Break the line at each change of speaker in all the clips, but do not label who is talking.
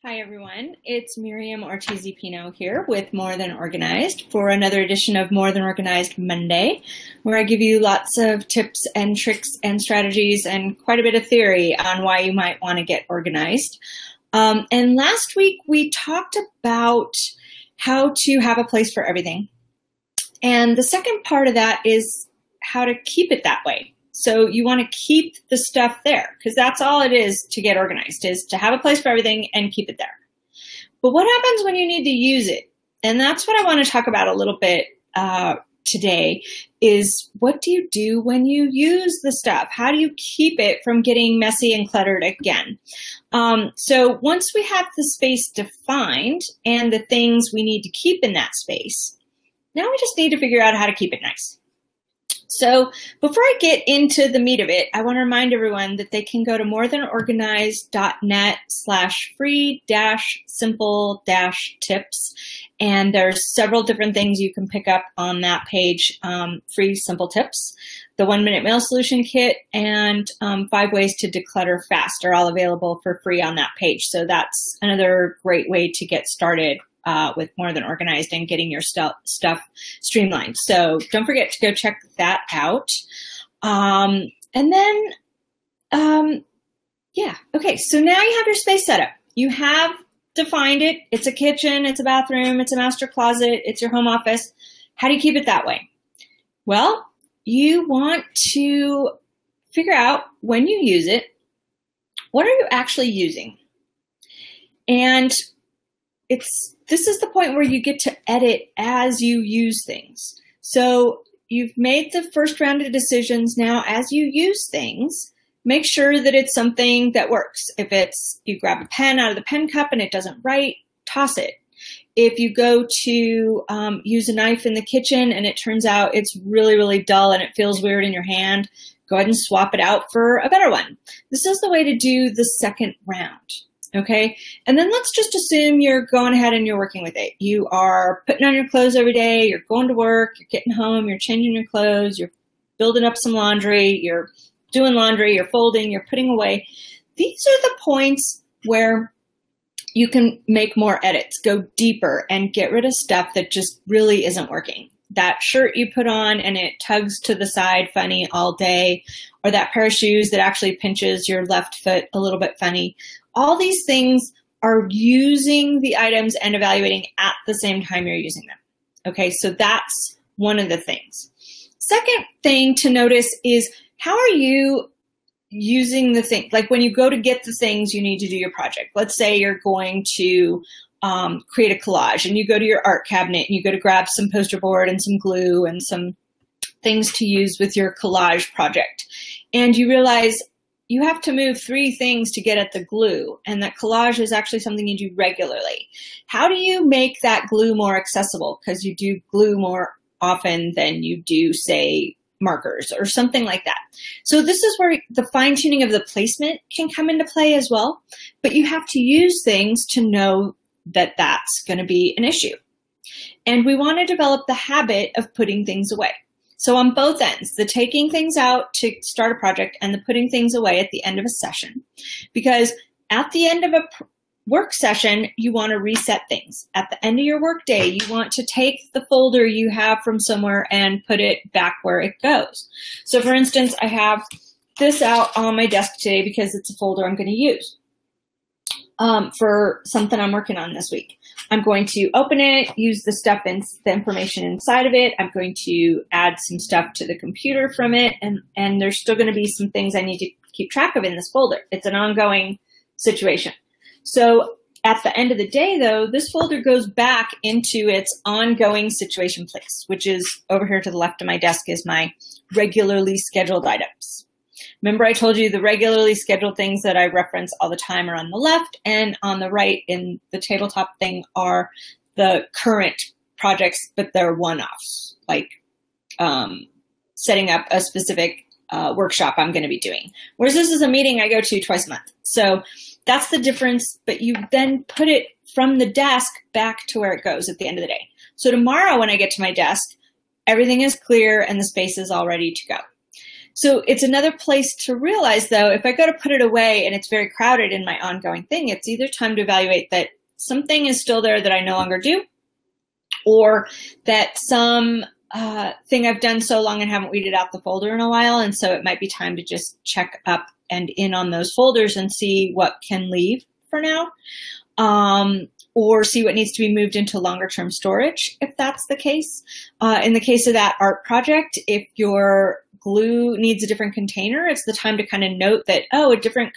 Hi everyone, it's Miriam Ortiz y Pino here with More Than Organized for another edition of More Than Organized Monday, where I give you lots of tips and tricks and strategies and quite a bit of theory on why you might want to get organized. And last week we talked about how to have a place for everything. And the second part of that is how to keep it that way. So you want to keep the stuff there because that's all it is to get organized, is to have a place for everything and keep it there. But what happens when you need to use it? And that's what I want to talk about a little bit today is what do you do when you use the stuff? How do you keep it from getting messy and cluttered again? So once we have the space defined and the things we need to keep in that space, now we just need to figure out how to keep it nice. So before I get into the meat of it, I want to remind everyone that they can go to morethanorganized.net/free-simple-tips. And there's several different things you can pick up on that page, free simple tips. The 1-minute mail solution kit and 5 ways to declutter fast are all available for free on that page. So that's another great way to get started with More Than Organized and getting your stuff streamlined. So don't forget to go check that out. And then, yeah, okay, so now you have your space set up. You have defined it. It's a kitchen, it's a bathroom, it's a master closet, it's your home office. How do you keep it that way? Well, you want to figure out when you use it, what are you actually using? And this is the point where you get to edit as you use things. So you've made the first round of decisions. Now, as you use things, make sure that it's something that works. If it's you grab a pen out of the pen cup and it doesn't write, toss it. If you go to use a knife in the kitchen and it turns out it's really, really dull and it feels weird in your hand, go ahead and swap it out for a better one. This is the way to do the second round. Okay, and then let's just assume you're going ahead and you're working with it. You are putting on your clothes every day, you're going to work, you're getting home, you're changing your clothes, you're building up some laundry, you're doing laundry, you're folding, you're putting away. These are the points where you can make more edits, go deeper, and get rid of stuff that just really isn't working. That shirt you put on and it tugs to the side funny all day, or that pair of shoes that actually pinches your left foot a little bit funny. All these things are using the items and evaluating at the same time you're using them. Okay, so that's one of the things. Second thing to notice is how are you using the thing? Like when you go to get the things you need to do your project. Let's say you're going to create a collage and you go to your art cabinet and you go to grab some poster board and some glue and some things to use with your collage project. And you realize you have to move 3 things to get at the glue, and that collage is actually something you do regularly. How do you make that glue more accessible? Because you do glue more often than you do, say, markers or something like that. So this is where the fine-tuning of the placement can come into play as well, but you have to use things to know that that's going to be an issue. And we want to develop the habit of putting things away. So on both ends, the taking things out to start a project and the putting things away at the end of a session. Because at the end of a work session, you want to reset things. At the end of your work day, you want to take the folder you have from somewhere and put it back where it goes. So for instance, I have this out on my desk today because it's a folder I'm going to use for something I'm working on this week. I'm going to open it, use the stuff and the information inside of it. I'm going to add some stuff to the computer from it, and there's still going to be some things I need to keep track of in this folder. It's an ongoing situation. So at the end of the day, though, this folder goes back into its ongoing situation place, which is over here to the left of my desk is my regularly scheduled items. Remember I told you the regularly scheduled things that I reference all the time are on the left, and on the right in the tabletop thing are the current projects, but they're one-offs, like setting up a specific workshop I'm going to be doing. Whereas this is a meeting I go to twice a month. So that's the difference, but you then put it from the desk back to where it goes at the end of the day. So tomorrow when I get to my desk, everything is clear and the space is all ready to go. So it's another place to realize, though, if I go to put it away and it's very crowded in my ongoing thing, it's either time to evaluate that something is still there that I no longer do, or that some thing I've done so long and haven't weeded out the folder in a while, and so it might be time to just check up and in on those folders and see what can leave for now, or see what needs to be moved into longer term storage if that's the case. In the case of that art project, if your glue needs a different container, it's the time to kind of note that, oh, a different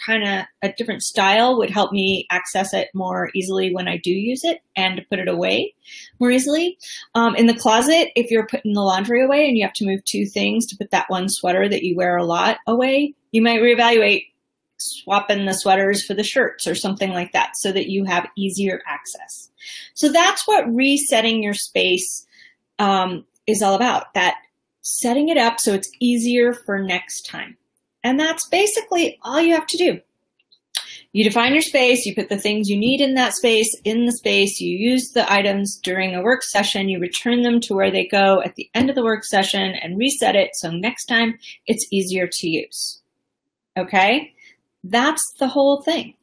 style would help me access it more easily when I do use it, and to put it away more easily. In the closet, if you're putting the laundry away and you have to move 2 things to put that one sweater that you wear a lot away, you might reevaluate swapping the sweaters for the shirts or something like that so that you have easier access. So that's what resetting your space is all about, that setting it up so it's easier for next time. And that's basically all you have to do. You define your space, you put the things you need in that space in the space, you use the items during a work session, you return them to where they go at the end of the work session and reset it so next time it's easier to use. Okay? That's the whole thing.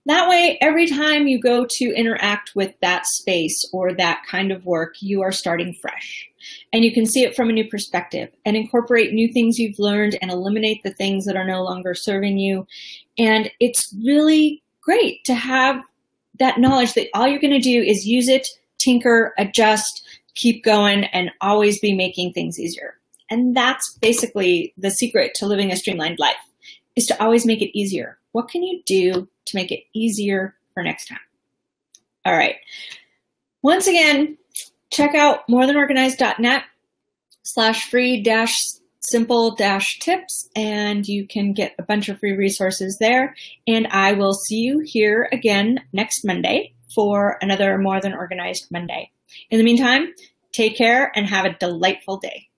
That way, every time you go to interact with that space or that kind of work, you are starting fresh. And you can see it from a new perspective and incorporate new things you've learned and eliminate the things that are no longer serving you. And it's really great to have that knowledge that all you're going to do is use it, tinker, adjust, keep going, and always be making things easier. And that's basically the secret to living a streamlined life, is to always make it easier. What can you do to make it easier for next time? All right. Once again, check out morethanorganized.net/free-simple-tips, and you can get a bunch of free resources there. And I will see you here again next Monday for another More Than Organized Monday. In the meantime, take care and have a delightful day.